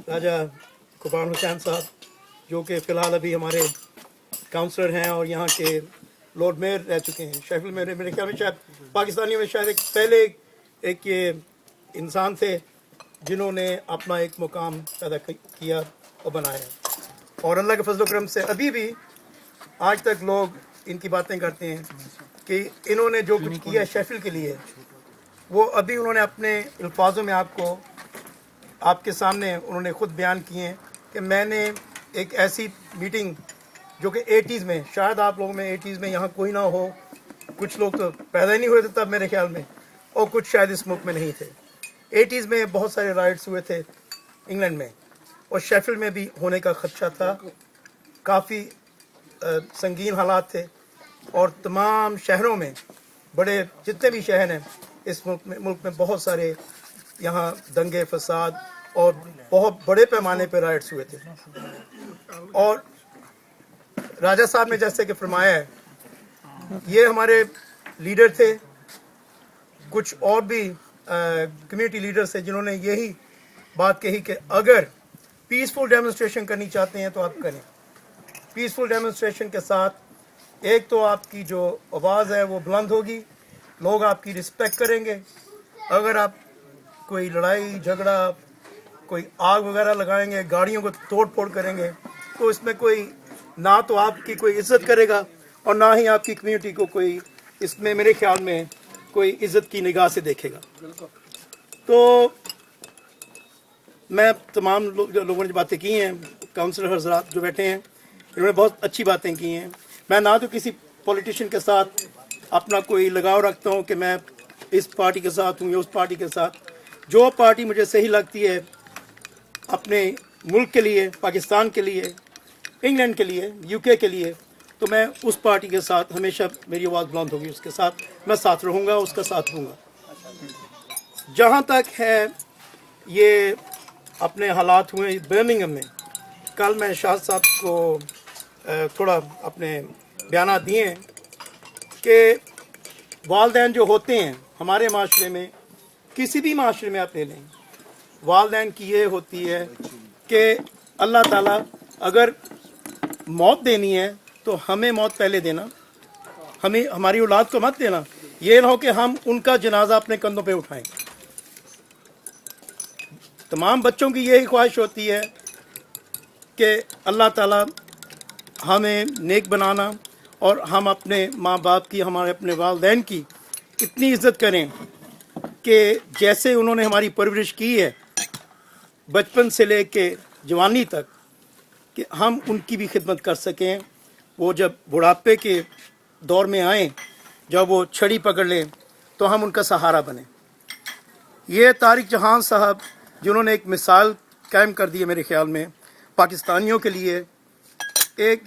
राजा कुबान हुसैन साहब, जो कि फ़िलहाल अभी हमारे काउंसलर हैं और यहाँ के लॉर्ड मेयर रह चुके हैं शेफील्ड में। मेरे ख्याल में शायद पाकिस्तानियों में शायद पहले एक ये इंसान थे जिन्होंने अपना एक मुकाम पैदा किया और बनाया, और अल्लाह के फजल करम से अभी भी आज तक लोग इनकी बातें करते हैं कि इन्होंने जो कुछ किया शेफील्ड के लिए, वो अभी उन्होंने अपने अल्फाजों में आपके सामने उन्होंने ख़ुद बयान किए हैं कि मैंने एक ऐसी मीटिंग जो कि 80s में, शायद आप लोगों में 80s में यहाँ कोई ना हो, कुछ लोग तो पैदा ही नहीं हुए थे तब मेरे ख्याल में, और कुछ शायद इस मुल्क में नहीं थे। 80s में बहुत सारे राइट्स हुए थे इंग्लैंड में, और शेफील्ड में भी होने का खदशा था। काफ़ी संगीन हालात थे, और तमाम शहरों में, बड़े जितने भी शहर हैं इस मुल्क में बहुत सारे यहाँ दंगे फसाद और बहुत बड़े पैमाने पर राइट्स हुए थे। और राजा साहब ने जैसे कि फरमाया है, ये हमारे लीडर थे, कुछ और भी कम्युनिटी लीडर्स थे जिन्होंने यही बात कही कि अगर पीसफुल डेमोन्स्ट्रेशन करनी चाहते हैं तो आप करें। पीसफुल डेमोन्स्ट्रेशन के साथ एक तो आपकी जो आवाज़ है वो बुलंद होगी, लोग आपकी रिस्पेक्ट करेंगे। अगर आप कोई लड़ाई झगड़ा, कोई आग वगैरह लगाएंगे, गाड़ियों को तोड़ फोड़ करेंगे, तो इसमें कोई ना तो आपकी कोई इज्जत करेगा और ना ही आपकी कम्युनिटी को कोई इसमें मेरे ख्याल में कोई इज्जत की निगाह से देखेगा। तो मैं तमाम लोगों ने जो बातें की हैं, काउंसलर हजरात जो बैठे हैं, इन्होंने बहुत अच्छी बातें की हैं। मैं ना तो किसी पॉलिटिशियन के साथ अपना कोई लगाव रखता हूँ कि मैं इस पार्टी के साथ हूँ या उस पार्टी के साथ। जो पार्टी मुझे सही लगती है अपने मुल्क के लिए, पाकिस्तान के लिए, इंग्लैंड के लिए, यूके के लिए, तो मैं उस पार्टी के साथ हमेशा मेरी आवाज़ बुलंद होगी, उसके साथ मैं साथ रहूँगा, उसका साथ दूँगा। जहाँ तक है ये अपने हालात हुए बर्मिंघम में, कल मैं शाह साहब को थोड़ा अपने बयान दिए हैं कि वालदैन जो होते हैं हमारे माशरे में, किसी भी माशरे में आप ले लें, वालदैन की ये होती है कि अल्लाह ताला अगर मौत देनी है तो हमें मौत पहले देना, हमें हमारी औलाद को मत देना। ये ना हो कि हम उनका जनाजा अपने कंधों पे उठाएं। तमाम बच्चों की यही ख्वाहिश होती है कि अल्लाह ताला हमें नेक बनाना और हम अपने माँ बाप की, हमारे अपने वालदैन की इतनी इज़्ज़त करें कि जैसे उन्होंने हमारी परवरिश की है बचपन से लेके जवानी तक, कि हम उनकी भी खिदमत कर सकें। वो जब बुढ़ापे के दौर में आएँ, जब वो छड़ी पकड़ लें, तो हम उनका सहारा बने। ये तारिक जहान साहब जिन्होंने एक मिसाल कायम कर दी है मेरे ख्याल में पाकिस्तानियों के लिए, एक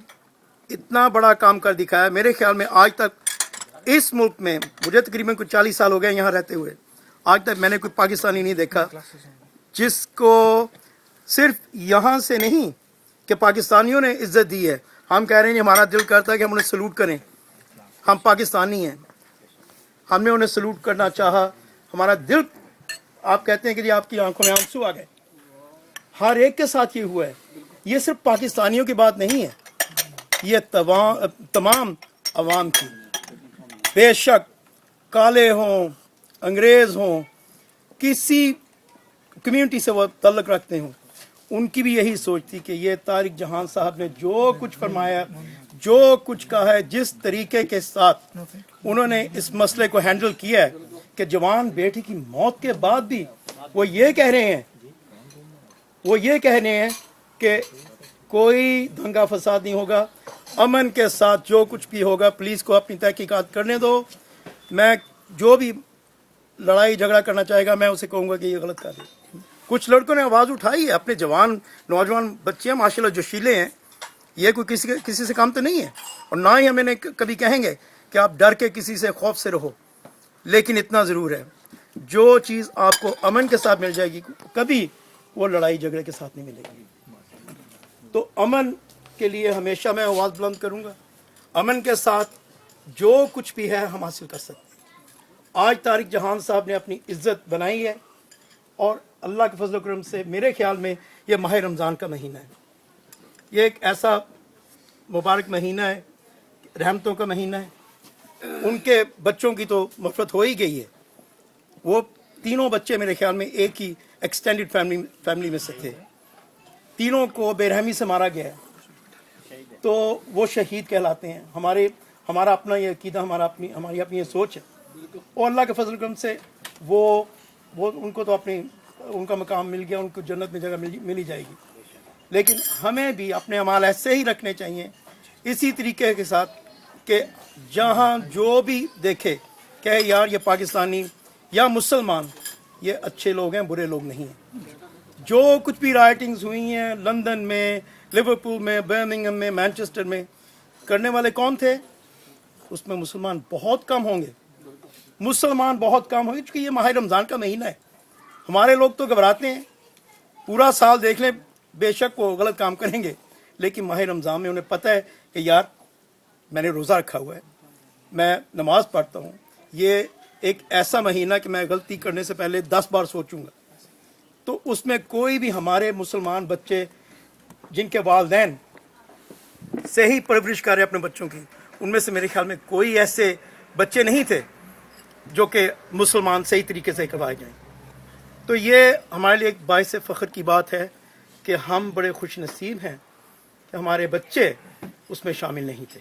इतना बड़ा काम कर दिखाया। मेरे ख्याल में आज तक इस मुल्क में, मुझे तकरीबन कुछ 40 साल हो गए यहाँ रहते हुए, आज तक मैंने कोई पाकिस्तानी नहीं देखा जिसको सिर्फ यहाँ से नहीं कि पाकिस्तानियों ने इज्जत दी है। हम कह रहे हैं हमारा दिल करता है कि हम उन्हें सलूट करें, हम पाकिस्तानी हैं, हमने उन्हें सलूट करना चाहा, हमारा दिल, आप कहते हैं कि जी आपकी आंखों में आंसू आ गए। हर एक के साथ ये हुआ है। ये सिर्फ पाकिस्तानियों की बात नहीं है, ये तमाम अवाम की, बेशक काले हों, अंग्रेज़ हों, किसी कम्युनिटी से वो तल्लुक़ रखते हों, उनकी भी यही सोच थी कि ये तारिक जहान साहब ने जो कुछ फरमाया, जो कुछ कहा है, जिस तरीके के साथ उन्होंने इस मसले को हैंडल किया है कि जवान बेटी की मौत के बाद भी वो ये कह रहे हैं कि कोई दंगा फसाद नहीं होगा, अमन के साथ जो कुछ भी होगा पुलिस को अपनी तहकीकात करने दो। मैं जो भी लड़ाई झगड़ा करना चाहेगा मैं उसे कहूँगा कि ये गलत कर रही। कुछ लड़कों ने आवाज़ उठाई है, अपने जवान नौजवान बच्चे हैं माशाल्लाह, जोशीले हैं, ये कोई किसी से काम तो नहीं है, और ना ही हमें कभी कहेंगे कि आप डर के किसी से खौफ से रहो। लेकिन इतना ज़रूर है, जो चीज़ आपको अमन के साथ मिल जाएगी कभी वो लड़ाई झगड़े के साथ नहीं मिलेगी। तो अमन के लिए हमेशा मैं आवाज़ बुलंद करूँगा। अमन के साथ जो कुछ भी है हम हासिल कर सकते हैं। आज तारिक जहान साहब ने अपनी इज्जत बनाई है, और अल्लाह के फजल करम से मेरे ख्याल में ये माह रमज़ान का महीना है। ये एक ऐसा मुबारक महीना है, रहमतों का महीना है। उनके बच्चों की तो मफ़रत हो ही गई है। वो तीनों बच्चे मेरे ख्याल में एक ही एक्सटेंडेड फैमिली में से थे। तीनों को बेरहमी से मारा गया है, तो वो शहीद कहलाते हैं। हमारा अपना ये अकीदा, हमारी अपनी ये सोच है, और अल्लाह के फजल करम से वो उनको तो उनका मकाम मिल गया, उनको जन्नत में जगह मिल ही जाएगी। लेकिन हमें भी अपने अमाल ऐसे ही रखने चाहिए, इसी तरीके के साथ कि जहाँ जो भी देखे कहे यार ये पाकिस्तानी या मुसलमान ये अच्छे लोग हैं, बुरे लोग नहीं हैं। जो कुछ भी राइटिंग्स हुई हैं लंदन में, लिवरपूल में, बर्मिंघम में, मैनचेस्टर में, करने वाले कौन थे? उसमें मुसलमान बहुत कम होंगे, मुसलमान बहुत कम होंगे, क्योंकि ये माह रमज़ान का महीना है। हमारे लोग तो घबराते हैं, पूरा साल देख लें बेशक वो गलत काम करेंगे, लेकिन माह रमज़ान में उन्हें पता है कि यार मैंने रोज़ा रखा हुआ है, मैं नमाज पढ़ता हूँ। ये एक ऐसा महीना कि मैं गलती करने से पहले 10 बार सोचूंगा। तो उसमें कोई भी हमारे मुसलमान बच्चे जिनके वालिदैन सही परवरिश कर रहे अपने बच्चों की, उनमें से मेरे ख्याल में कोई ऐसे बच्चे नहीं थे जो कि मुसलमान सही तरीके से करवाए जाएं। तो ये हमारे लिए एक बाइस फ़ख्र की बात है कि हम बड़े खुश नसीब हैं कि हमारे बच्चे उसमें शामिल नहीं थे।